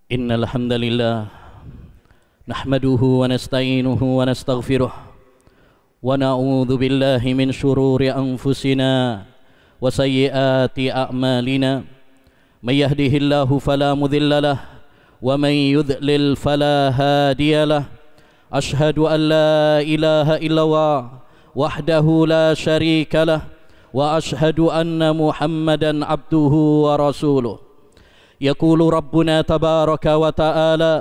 إن الحمد لله نحمده ونستعينه ونستغفره ونعوذ بالله من شرور أنفسنا وسيئات أعمالنا من يهده الله فلا مضل له ومن يضلل فلا هادي له أشهد أن لا إله إلا الله وحده لا شريك له وأشهد أن محمدا عبده ورسوله يقول ربنا تبارك وتعالى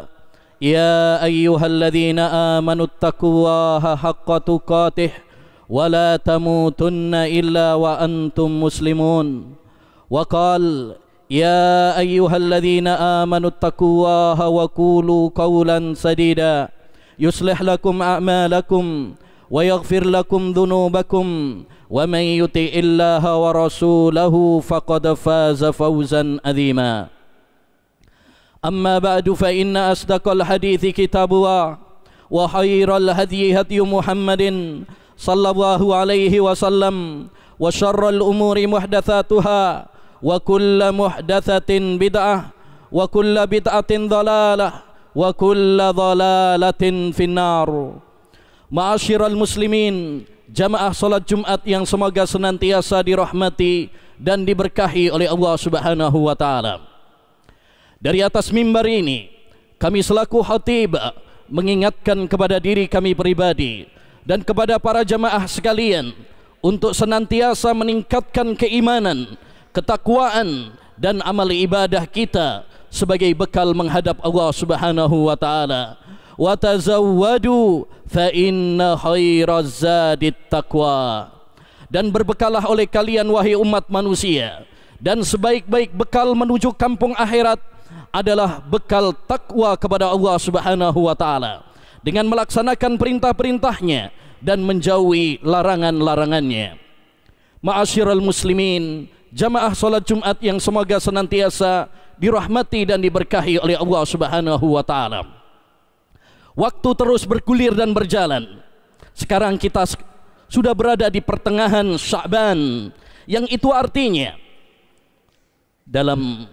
يا أيها الذين آمنوا اتقوا الله حق تقاته ولا تموتن إلا وأنتم مسلمون وقال يا أيها الذين آمنوا اتقوا الله وقولوا قولا سديدا يصلح لكم أعمالكم ويغفر لكم ذنوبكم ومن يطع الله ورسوله فقد فاز فوزا عظيما أما بعد فإن أصدق الحديث كتاب الله وخير الهدي هدي محمد صلى الله عليه وسلم وشر الأمور محدثاتها وكل محدثة بدعة وكل بدعة ضلالة وكل ضلالة في النار. Ma'asyiral muslimin, jamaah salat Jumat yang semoga senantiasa dirahmati dan diberkahi oleh Allah Subhanahu wa taala. Dari atas mimbar ini, kami selaku khatib mengingatkan kepada diri kami pribadi dan kepada para jamaah sekalian untuk senantiasa meningkatkan keimanan, ketakwaan dan amal ibadah kita sebagai bekal menghadap Allah Subhanahu wa taala. Wa tazawwadu fa inna khairaz zadit taqwa. Dan berbekalah oleh kalian wahai umat manusia, dan sebaik-baik bekal menuju kampung akhirat adalah bekal takwa kepada Allah Subhanahu wa taala dengan melaksanakan perintah-perintahnya dan menjauhi larangan-larangannya. Ma'asyiral muslimin, jamaah salat Jumat yang semoga senantiasa dirahmati dan diberkahi oleh Allah Subhanahu wa taala. Waktu terus bergulir dan berjalan. Sekarang kita sudah berada di pertengahan Sya'ban, yang itu artinya dalam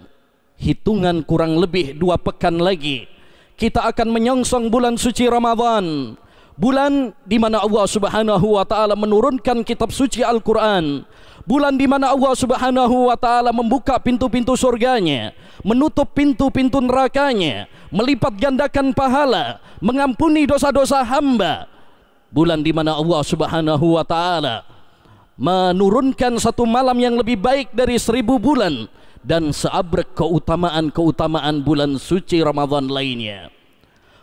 hitungan kurang lebih 2 pekan lagi kita akan menyongsong bulan suci Ramadan, bulan di mana Allah Subhanahu wa taala menurunkan kitab suci Al-Qur'an, bulan di mana Allah Subhanahu wa taala membuka pintu-pintu surganya, menutup pintu-pintu nerakanya, melipat gandakan pahala, mengampuni dosa-dosa hamba, bulan di mana Allah Subhanahu wa taala menurunkan satu malam yang lebih baik dari 1000 bulan dan seabrek keutamaan-keutamaan bulan suci Ramadan lainnya.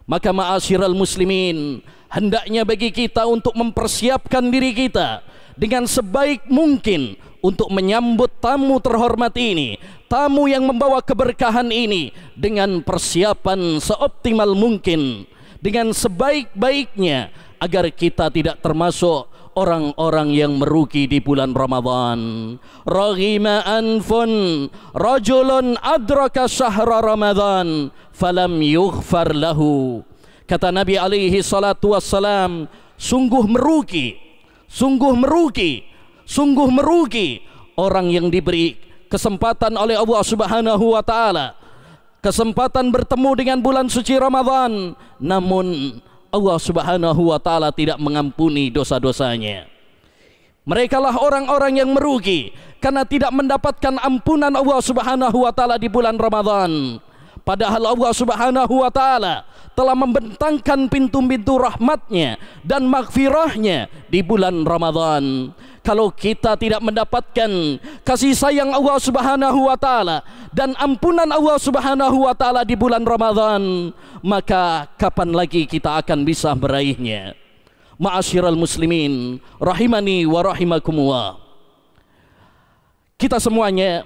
Maka ma'asyiral muslimin, hendaknya bagi kita untuk mempersiapkan diri kita dengan sebaik mungkin untuk menyambut tamu terhormat ini, tamu yang membawa keberkahan ini, dengan persiapan seoptimal mungkin, dengan sebaik-baiknya, agar kita tidak termasuk orang-orang yang merugi di bulan Ramadan. Raghima anfun rajulun adraka syahra Ramadan falam yughfar lahu. Kata Nabi alaihi salatu wassalam, sungguh merugi, sungguh merugi, sungguh merugi orang yang diberi kesempatan oleh Allah Subhanahu wa taala, kesempatan bertemu dengan bulan suci Ramadan, namun Allah Subhanahu wa taala tidak mengampuni dosa-dosanya. Merekalah orang-orang yang merugi karena tidak mendapatkan ampunan Allah Subhanahu wa taala di bulan Ramadan. Padahal Allah Subhanahu wa taala telah membentangkan pintu-pintu rahmatnya dan maghfirahnya di bulan Ramadan. Kalau kita tidak mendapatkan kasih sayang Allah Subhanahu wa taala dan ampunan Allah Subhanahu wa taala di bulan Ramadan, maka kapan lagi kita akan bisa meraihnya? Ma'asyiral muslimin, rahimani wa rahimakumullah. Kita semuanya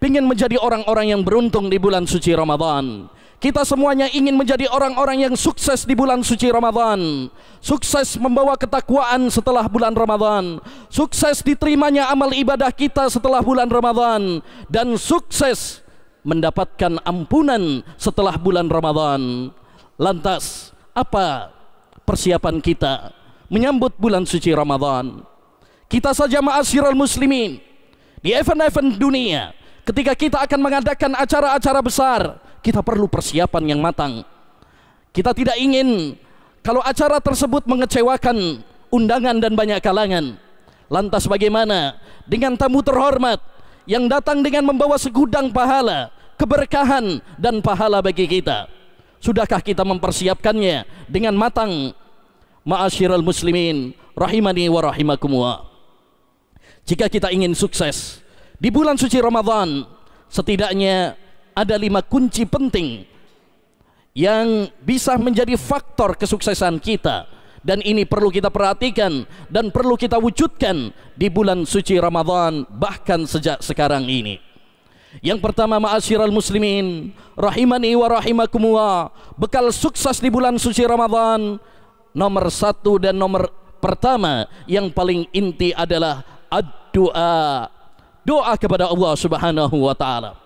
ingin menjadi orang-orang yang beruntung di bulan suci Ramadan. Kita semuanya ingin menjadi orang-orang yang sukses di bulan suci Ramadan, sukses membawa ketakwaan setelah bulan Ramadan, sukses diterimanya amal ibadah kita setelah bulan Ramadan, dan sukses mendapatkan ampunan setelah bulan Ramadan. Lantas, apa persiapan kita menyambut bulan suci Ramadan? Kita saja ma'asyiral muslimin, di event-event dunia, ketika kita akan mengadakan acara-acara besar, kita perlu persiapan yang matang. Kita tidak ingin kalau acara tersebut mengecewakan undangan dan banyak kalangan. Lantas bagaimana dengan tamu terhormat yang datang dengan membawa segudang pahala, keberkahan dan pahala bagi kita? Sudahkah kita mempersiapkannya dengan matang? Ma'asyiral muslimin rahimani wa rahimakumullah. Jika kita ingin sukses di bulan suci Ramadan, setidaknya ada 5 kunci penting yang bisa menjadi faktor kesuksesan kita, dan ini perlu kita perhatikan dan perlu kita wujudkan di bulan suci Ramadan, bahkan sejak sekarang ini. Yang pertama, ma'asyiral muslimin rahimani wa rahimakumullah, bekal sukses di bulan suci Ramadan nomor 1 dan nomor pertama yang paling inti adalah ad-doa. Doa kepada Allah Subhanahu wa taala.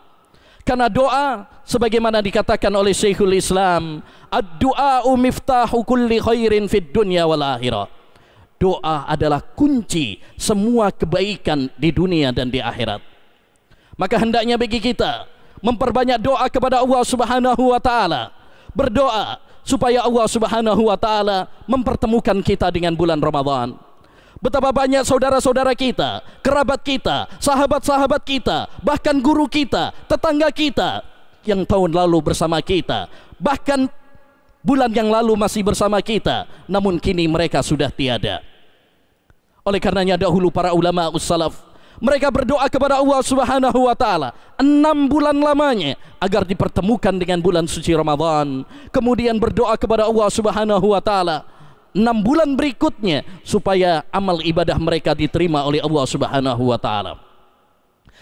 Karena doa sebagaimana dikatakan oleh Syekhul Islam, ad-du'a'u miftahu kulli khairin fid dunya wal akhirah. Doa adalah kunci semua kebaikan di dunia dan di akhirat. Maka hendaknya bagi kita memperbanyak doa kepada Allah Subhanahu wa taala. Berdoa supaya Allah Subhanahu wa taala mempertemukan kita dengan bulan Ramadan. Betapa banyak saudara-saudara kita, kerabat kita, sahabat-sahabat kita, bahkan guru kita, tetangga kita yang tahun lalu bersama kita, bahkan bulan yang lalu masih bersama kita, namun kini mereka sudah tiada. Oleh karenanya dahulu para ulama ussalaf, mereka berdoa kepada Allah Subhanahu wa taala 6 bulan lamanya agar dipertemukan dengan bulan suci Ramadan. Kemudian berdoa kepada Allah Subhanahu wa taala 6 bulan berikutnya supaya amal ibadah mereka diterima oleh Allah Subhanahu wa taala.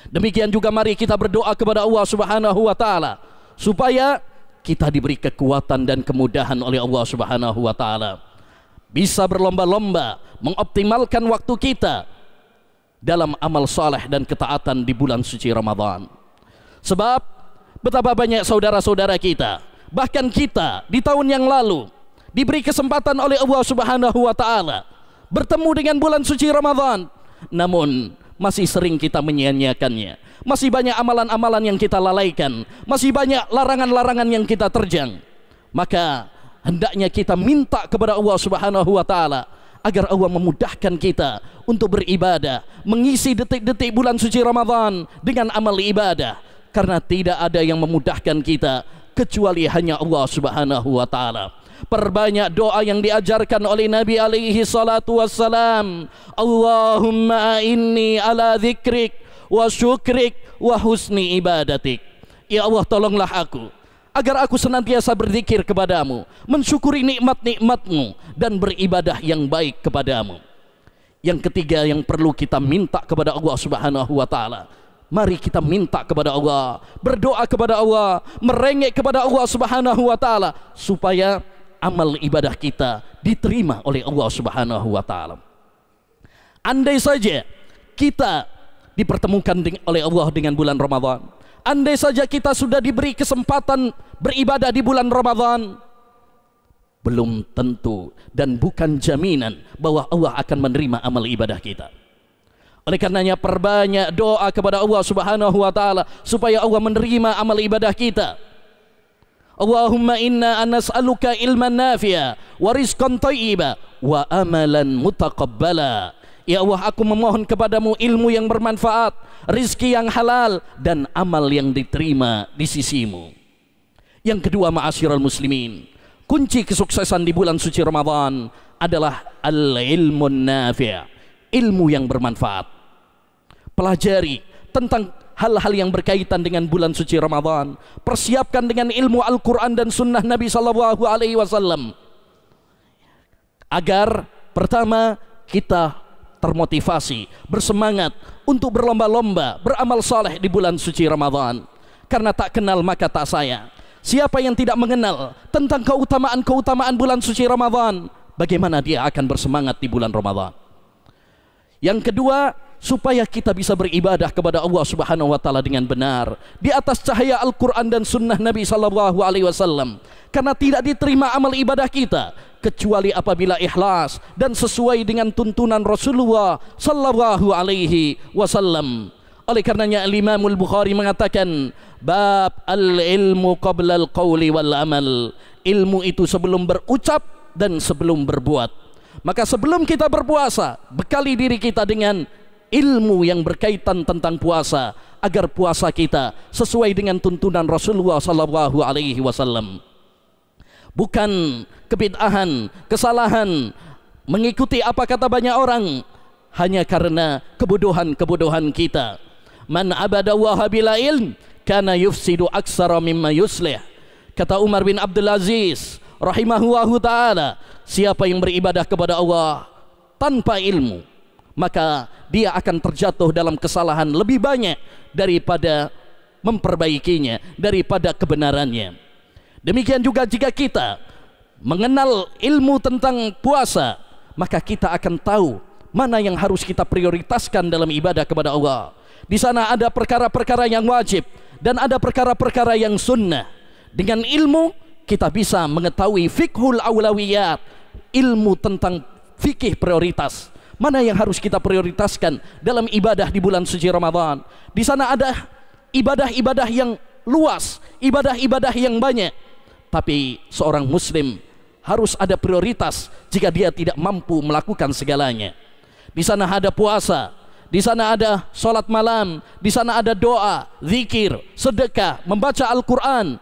Demikian juga mari kita berdoa kepada Allah Subhanahu wa taala supaya kita diberi kekuatan dan kemudahan oleh Allah Subhanahu wa taala, bisa berlomba-lomba mengoptimalkan waktu kita dalam amal saleh dan ketaatan di bulan suci Ramadan. Sebab betapa banyak saudara-saudara kita, bahkan kita di tahun yang lalu diberi kesempatan oleh Allah Subhanahu wa taala bertemu dengan bulan suci Ramadan, namun masih sering kita menyia-nyiakannya. Masih banyak amalan-amalan yang kita lalaikan, masih banyak larangan-larangan yang kita terjang. Maka hendaknya kita minta kepada Allah Subhanahu wa taala agar Allah memudahkan kita untuk beribadah, mengisi detik-detik bulan suci Ramadan dengan amal ibadah, karena tidak ada yang memudahkan kita kecuali hanya Allah Subhanahu wa taala. Perbanyak doa yang diajarkan oleh Nabi alaihi salatu wassalam. Allahumma inni ala dzikrik wa syukrik wa husni ibadatik. Ya Allah, tolonglah aku agar aku senantiasa berzikir kepadamu, mensyukuri nikmat-nikmatmu dan beribadah yang baik kepadamu. Yang ketiga yang perlu kita minta kepada Allah Subhanahu wa taala, mari kita minta kepada Allah, berdoa kepada Allah, merengek kepada Allah Subhanahu wa taala supaya amal ibadah kita diterima oleh Allah Subhanahu wa taala. Andai saja kita dipertemukan oleh Allah dengan bulan Ramadan, andai saja kita sudah diberi kesempatan beribadah di bulan Ramadan, belum tentu dan bukan jaminan bahwa Allah akan menerima amal ibadah kita. Oleh karenanya perbanyak doa kepada Allah Subhanahu wa taala supaya Allah menerima amal ibadah kita. Allahumma inna anas'aluka ilman nafi'a wa rizqan thayyiba wa amalan mutaqabbala. Ya Allah, aku memohon kepadamu ilmu yang bermanfaat, rizki yang halal dan amal yang diterima di sisimu. Yang kedua, ma'asyiral muslimin, kunci kesuksesan di bulan suci Ramadan adalah al-ilmun nafi', ilmu yang bermanfaat. Pelajari tentang hal-hal yang berkaitan dengan bulan suci Ramadan, persiapkan dengan ilmu Al-Quran dan sunnah Nabi Sallallahu Alaihi Wasallam agar pertama kita termotivasi, bersemangat untuk berlomba-lomba beramal saleh di bulan suci Ramadan. Karena tak kenal maka tak sayang. Siapa yang tidak mengenal tentang keutamaan-keutamaan bulan suci Ramadan, bagaimana dia akan bersemangat di bulan Ramadan? Yang kedua, supaya kita bisa beribadah kepada Allah Subhanahu wa taala dengan benar di atas cahaya Al-Quran dan sunnah Nabi Sallallahu Alaihi Wasallam. Karena tidak diterima amal ibadah kita kecuali apabila ikhlas dan sesuai dengan tuntunan Rasulullah Sallallahu Alaihi Wasallam. Oleh karenanya Al-Imam Al-Bukhari mengatakan, bab al-ilmu qabla al-qawli wal amal. Ilmu itu sebelum berucap dan sebelum berbuat. Maka sebelum kita berpuasa, bekali diri kita dengan ilmu yang berkaitan tentang puasa, agar puasa kita sesuai dengan tuntunan Rasulullah sallallahu alaihi wasallam. Bukan kebid'ahan, kesalahan, mengikuti apa kata banyak orang hanya karena kebodohan-kebodohan kita. Man abadallaha bila ilm kana yufsidu aksara mimma yuslih. Kata Umar bin Abdul Aziz rahimahullahu ta'ala, siapa yang beribadah kepada Allah tanpa ilmu, maka dia akan terjatuh dalam kesalahan lebih banyak daripada memperbaikinya, daripada kebenarannya. Demikian juga jika kita mengenal ilmu tentang puasa, maka kita akan tahu mana yang harus kita prioritaskan dalam ibadah kepada Allah. Di sana ada perkara-perkara yang wajib dan ada perkara-perkara yang sunnah. Dengan ilmu kita bisa mengetahui fiqhul awlawiyat, ilmu tentang fikih prioritas. Mana yang harus kita prioritaskan dalam ibadah di bulan suci Ramadan. Di sana ada ibadah-ibadah yang luas, ibadah-ibadah yang banyak. Tapi seorang muslim harus ada prioritas jika dia tidak mampu melakukan segalanya. Di sana ada puasa, di sana ada sholat malam, di sana ada doa, zikir, sedekah, membaca Al-Quran.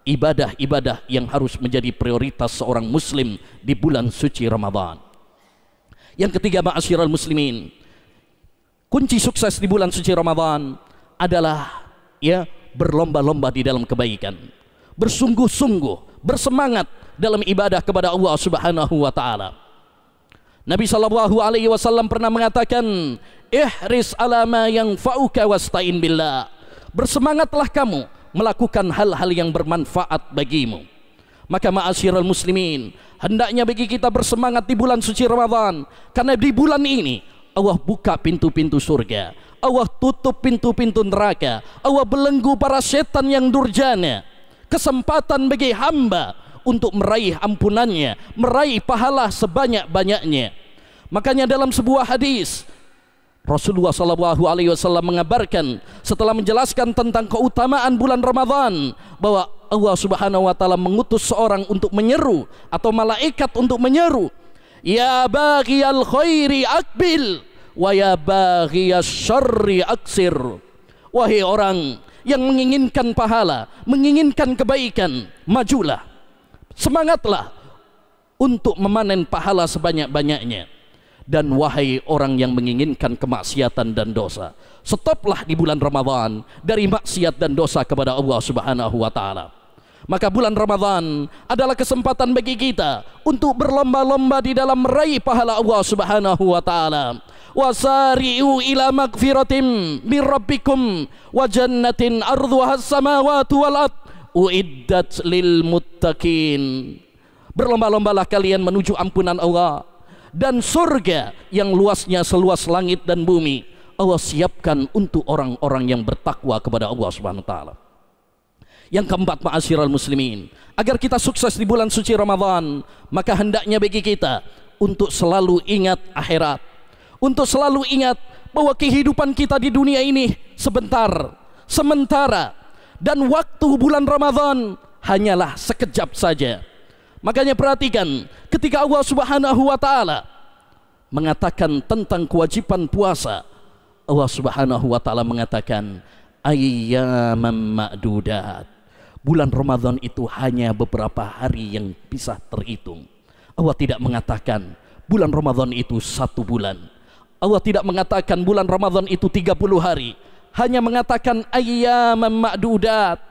Ibadah-ibadah yang harus menjadi prioritas seorang muslim di bulan suci Ramadan. Yang ketiga, ma'asyiral muslimin, kunci sukses di bulan suci Ramadan adalah berlomba-lomba di dalam kebaikan, bersungguh-sungguh, bersemangat dalam ibadah kepada Allah Subhanahu wa taala. Nabi sallallahu alaihi wasallam pernah mengatakan, ihris ala ma yanfa'uka wasta'in billah. Bersemangatlah kamu melakukan hal-hal yang bermanfaat bagimu. Maka ma'asyiral muslimin, hendaknya bagi kita bersemangat di bulan suci Ramadan, karena di bulan ini Allah buka pintu-pintu surga, Allah tutup pintu-pintu neraka, Allah belenggu para setan yang durjana. Kesempatan bagi hamba untuk meraih ampunannya, meraih pahala sebanyak-banyaknya. Makanya dalam sebuah hadis Rasulullah SAW mengabarkan setelah menjelaskan tentang keutamaan bulan Ramadan, bahwa Allah Subhanahu wa taala mengutus seorang untuk menyeru, atau malaikat untuk menyeru, ya baghiyal khairi aqbil wa ya baghiyasy syarri aqsir. Wahai orang yang menginginkan pahala, menginginkan kebaikan, majulah, semangatlah untuk memanen pahala sebanyak-banyaknya. Dan wahai orang yang menginginkan kemaksiatan dan dosa, stoplah di bulan Ramadan dari maksiat dan dosa kepada Allah Subhanahu wa taala. Maka bulan Ramadan adalah kesempatan bagi kita untuk berlomba-lomba di dalam meraih pahala Allah Subhanahu wa taala. Wasari'u ila magfiratin min rabbikum wa jannatin ardhuha as-samawati wal ard uiddat lil muttaqin. Berlomba-lombalah kalian menuju ampunan Allah, dan surga yang luasnya seluas langit dan bumi Allah siapkan untuk orang-orang yang bertakwa kepada Allah Subhanahu wa taala. Yang keempat, ma'asyiral muslimin, agar kita sukses di bulan suci Ramadan, maka hendaknya bagi kita untuk selalu ingat akhirat, untuk selalu ingat bahwa kehidupan kita di dunia ini sebentar, sementara, dan waktu bulan Ramadan hanyalah sekejap saja. Makanya perhatikan, ketika Allah Subhanahu wa taala mengatakan tentang kewajiban puasa, Allah Subhanahu wa taala mengatakan ayyaman ma'dudat. Bulan Ramadan itu hanya beberapa hari yang bisa terhitung. Allah tidak mengatakan bulan Ramadan itu 1 bulan. Allah tidak mengatakan bulan Ramadan itu 30 hari. Hanya mengatakan ayyaman ma'dudat,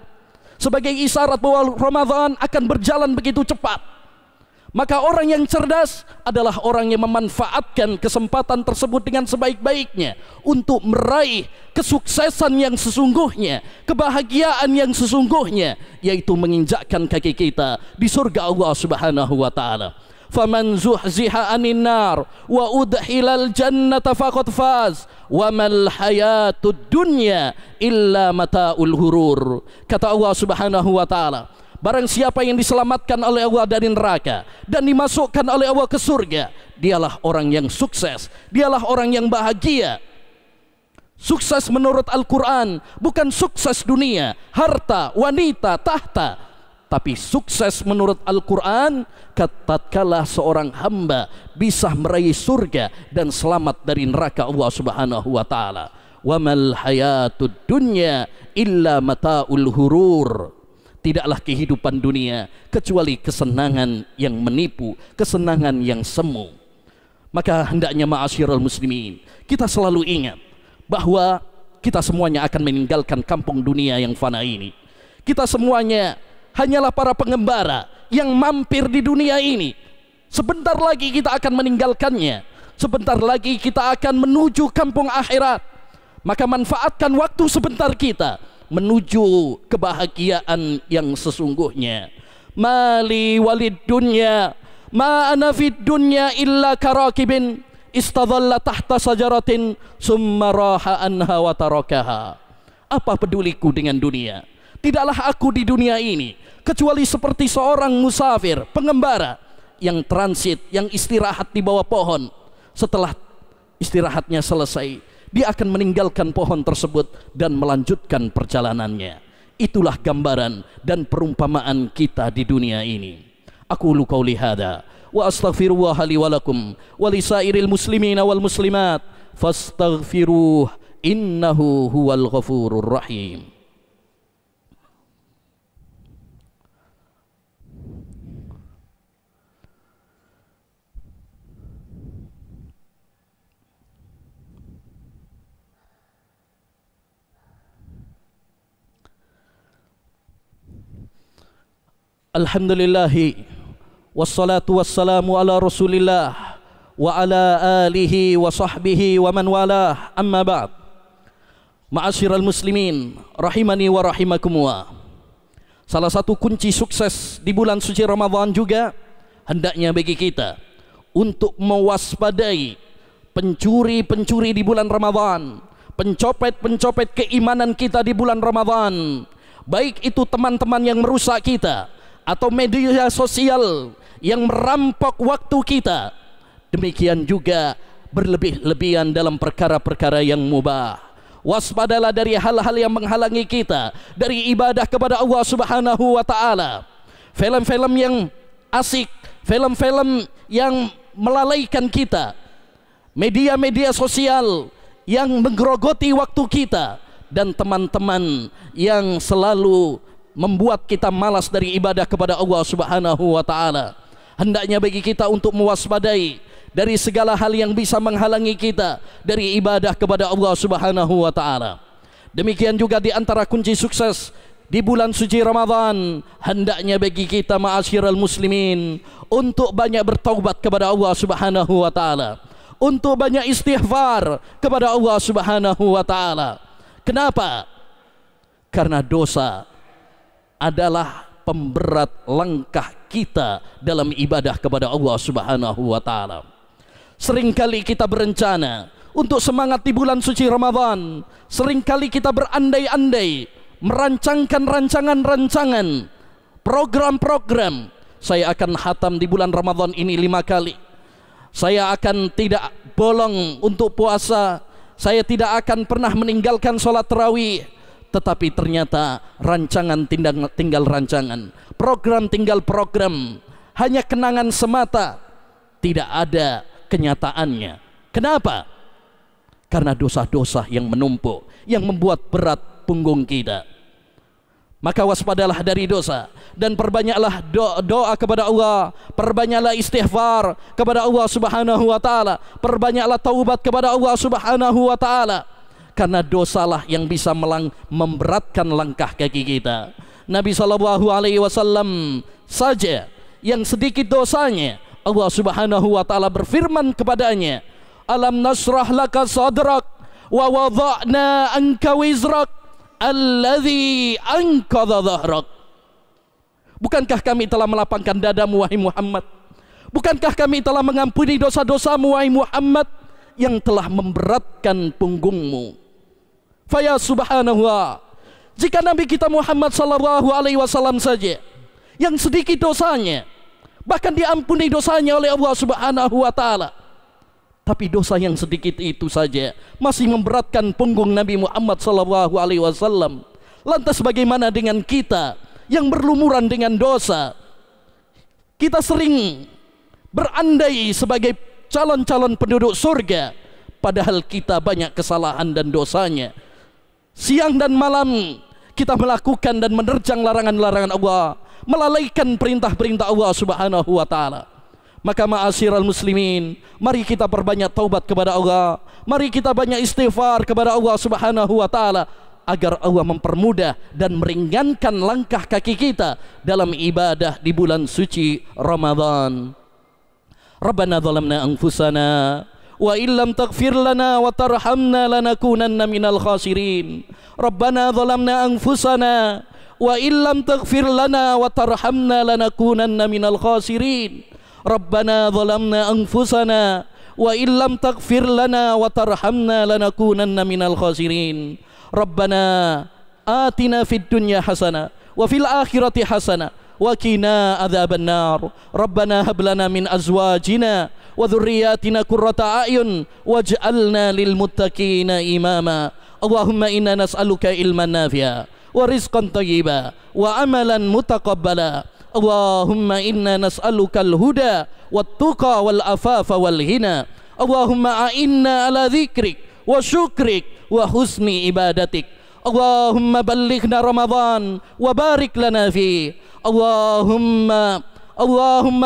sebagai isyarat bahwa Ramadan akan berjalan begitu cepat. Maka orang yang cerdas adalah orang yang memanfaatkan kesempatan tersebut dengan sebaik-baiknya untuk meraih kesuksesan yang sesungguhnya, kebahagiaan yang sesungguhnya, yaitu menginjakkan kaki kita di surga Allah Subhanahu wa taala. Faman zuhziha 'anil nar wa udkhilal jannata faqad faz wa mal hayatud dunya illa mataul ghurur. Kata Allah Subhanahu wa taala, barang siapa yang diselamatkan oleh Allah dari neraka dan dimasukkan oleh Allah ke surga, dialah orang yang sukses, dialah orang yang bahagia. Sukses menurut Al-Quran bukan sukses dunia, harta, wanita, tahta, tapi sukses menurut Al-Quran tatkala seorang hamba bisa meraih surga dan selamat dari neraka Allah Subhanahu wa taala. Wa mal hayatud dunya illa mata'ul hurur. Tidaklah kehidupan dunia kecuali kesenangan yang menipu, kesenangan yang semu. Maka hendaknya ma'asyiral muslimin, kita selalu ingat bahwa kita semuanya akan meninggalkan kampung dunia yang fana ini. Kita semuanya hanyalah para pengembara yang mampir di dunia ini. Sebentar lagi kita akan meninggalkannya. Sebentar lagi kita akan menuju kampung akhirat. Maka manfaatkan waktu sebentar kita menuju kebahagiaan yang sesungguhnya. Mali walid dunya ma ana fid dunya illa karakibin istadhalla tahta sajaratin summa raha anha wa tarakaha. Apa peduliku dengan dunia? Tidaklah aku di dunia ini kecuali seperti seorang musafir, pengembara yang transit, yang istirahat di bawah pohon. Setelah istirahatnya selesai, dia akan meninggalkan pohon tersebut dan melanjutkan perjalanannya. Itulah gambaran dan perumpamaan kita di dunia ini. Aku qauli hadza wa astaghfirullah li wa lakum wa lisairil muslimina wal muslimat fastaghfiruh innahu huwal ghafurur rahim. Alhamdulillahi wassalatu wassalamu ala rasulillah wa ala alihi wa sahbihi wa man walah, amma ba'd. Ma'asyiral muslimin rahimani wa rahimakumullah. Salah satu kunci sukses di bulan suci Ramadan juga hendaknya bagi kita untuk mewaspadai pencuri-pencuri di bulan Ramadan, pencopet-pencopet keimanan kita di bulan Ramadan, baik itu teman-teman yang merusak kita atau media sosial yang merampok waktu kita. Demikian juga berlebih-lebihan dalam perkara-perkara yang mubah. Waspadalah dari hal-hal yang menghalangi kita dari ibadah kepada Allah Subhanahu wa taala. Film-film yang asik, film-film yang melalaikan kita, media-media sosial yang menggerogoti waktu kita, dan teman-teman yang selalu membuat kita malas dari ibadah kepada Allah Subhanahu wa taala. Hendaknya bagi kita untuk mewaspadai dari segala hal yang bisa menghalangi kita dari ibadah kepada Allah Subhanahu wa taala. Demikian juga di antara kunci sukses di bulan suci Ramadan, hendaknya bagi kita ma'asyiral muslimin untuk banyak bertaubat kepada Allah Subhanahu wa taala, untuk banyak istighfar kepada Allah Subhanahu wa taala. Kenapa? Karena dosa adalah pemberat langkah kita dalam ibadah kepada Allah Subhanahu wa taala. Seringkali kita berencana untuk semangat di bulan suci Ramadan, seringkali kita berandai-andai merancangkan rancangan-rancangan, program-program. Saya akan khatam di bulan Ramadan ini 5 kali. Saya akan tidak bolong untuk puasa. Saya tidak akan pernah meninggalkan sholat tarawih. Tetapi ternyata rancangan tinggal rancangan, program tinggal program, hanya kenangan semata, tidak ada kenyataannya. Kenapa? Karena dosa-dosa yang menumpuk, yang membuat berat punggung kita. Maka waspadalah dari dosa dan perbanyaklah doa kepada Allah, perbanyaklah istighfar kepada Allah Subhanahu wa taala, perbanyaklah taubat kepada Allah Subhanahu wa taala. Karena dosalah yang bisa memberatkan langkah kaki kita. Nabi SAW saja yang sedikit dosanya, Allah Subhanahu wa taala berfirman kepadanya, alam nasrah laka sadrak wa wada'na anka wizrak alladhi anqadha dhahrak. Bukankah kami telah melapangkan dadamu wahai Muhammad? Bukankah kami telah mengampuni dosa-dosamu wahai Muhammad yang telah memberatkan punggungmu? Faya subhanallah, jika Nabi kita Muhammad sallallahu alaihi wasallam saja yang sedikit dosanya bahkan diampuni dosanya oleh Allah Subhanahu wa taala, Tapi dosa yang sedikit itu saja masih memberatkan punggung Nabi Muhammad SAW. Lantas bagaimana dengan kita yang berlumuran dengan dosa? Kita sering berandai sebagai calon-calon penduduk surga, padahal kita banyak kesalahan dan dosanya. Siang dan malam kita melakukan dan menerjang larangan-larangan Allah, melalaikan perintah-perintah Allah Subhanahu wa taala. Maka ma'asyiral muslimin, mari kita perbanyak taubat kepada Allah, mari kita banyak istighfar kepada Allah Subhanahu wa taala agar Allah mempermudah dan meringankan langkah kaki kita dalam ibadah di bulan suci Ramadan. Rabbana zalamna anfusana wa illam taghfir lana wa tarhamna lanakunanna minal khasirin. Rabbana zalamna anfusana wa illam taghfir lana wa tarhamna lanakunanna minal khasirin. Rabbana zalamna anfusana wa illam taghfir lana wa tarhamna lanakunanna minal khasirin. Rabbana atina fid dunya hasanah wa fil akhirati hasanah wa qina adzabannar. Rabbana hab lana min azwajina wa dhurriyyatina qurrata a'yun waj'alna lil muttaqina imama. Allahumma inna nas'aluka ilman nafi'a wa rizqan thayyiba wa amalan mutaqabbala. Allahumma inna nas'aluka al-huda wat tuqa wal afafa wal ghina. Allahumma a'inna ala dzikrik wa syukrik wa husni ibadatik. Allahumma ballighna Ramadan wa barik lana fi. Allahumma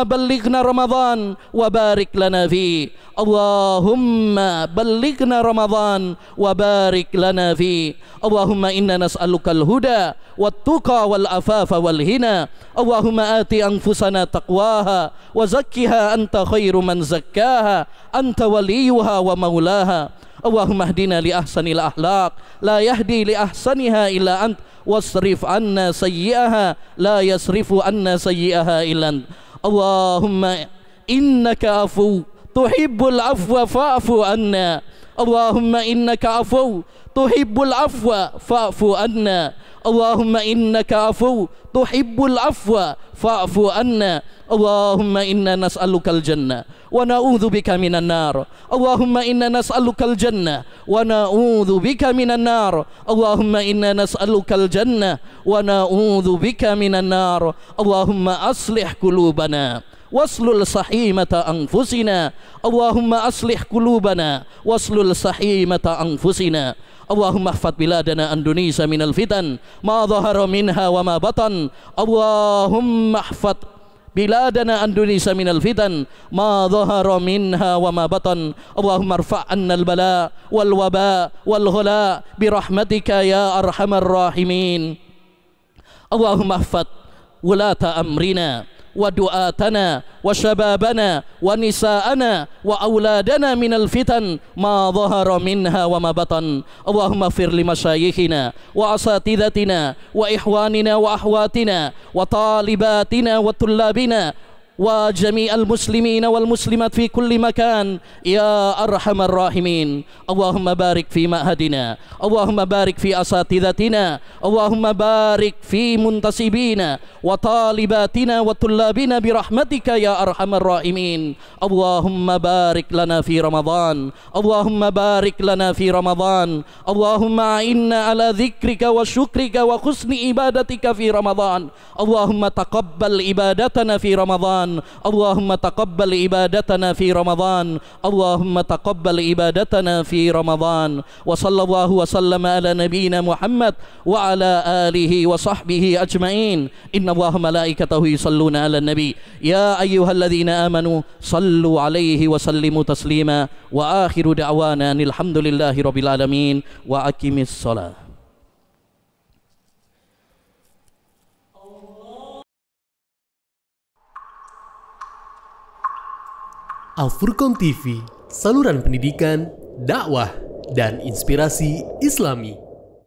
ballighna Ramadan wa barik lana fi. Allahumma ballighna Ramadan wa barik lana fi. Allahumma inna nas'aluka al-huda wat tuqa wal afafa wal hina. Allahumma ati anfusana taqwaha wa zakkiha anta khairu man zakkaha anta waliyuha wa maulaha. Allahumma hdina li ahsanil akhlaq la yahdi li ahsaniha illa ant wasrif anna sayyi'aha la yasrifu anna sayyi'aha illa ant. Allahumma innaka afu tuhibbul afwa fa'fu anna. Allahumma innaka afu tuhibbul afwa fa'fu anna. Allahumma innaka afu tuhibbul afwa fa'fu anna. Allahumma inna nas'alukal jannah wa na'udzu bika minan nar. Allahumma inna nas'alukal jannah wa na'udzu bika minan nar. Allahumma inna nas'alukal jannah wa na'udzu bika minan nar. Allahumma aslih qulubana waslul sahimata anfusina. Allahumma aslih qulubana waslul sahimata anfusina. Allahumma ihfaz biladana Indonesia minal fitan ma dhahara minha wa ma batan. Allahumma ihfaz biladana Indonesia minal fitan ma dhahara minha wa ma batan. Allahumma irfa' 'anna al-bala wal waba wal ghala bi rahmatika ya arhamar rahimin. Allahumma ihfaz wulata amrina wa du'atana wa syababana wa nisa'ana wa auladana minal fitan ma dhahara minha wa ma batan. Allahumma fir li masyayikhina wa asatidatina wa ihwanina wa ahwatina wa talibatina wa tullabina wa jami'al muslimina wal muslimat fi kulli makan ya arhamar rahimin. Allahumma barik fi ma'hadina, Allahumma barik fi asatidatina, Allahumma barik fi muntasibina wa talibatina wa tullabina bi rahmatika ya arhamar rahimin. Allahumma barik lana fi Ramadan, Allahumma barik lana fi Ramadan. Allahumma inna ala dzikrika wa syukrika wa husni ibadatika fi Ramadan. Allahumma taqabbal ibadatana fi Ramadan. Allahumma taqabbal ibadatana fi Ramadan. Allahumma taqabbal ibadatana fi Ramadan. Wa sallallahu wa sallama ala nabiyyina Muhammad wa ala alihi wa sahbihi ajma'in. Inna Allaha malaikatahu yusalluna ala nabi ya ayyuhalladzina amanu sallu alaihi wa sallimu taslima. Wa akhiru da'wana alhamdulillahi rabbil alamin wa aqimis shalah. Al-Furqan TV, saluran pendidikan, dakwah, dan inspirasi Islami.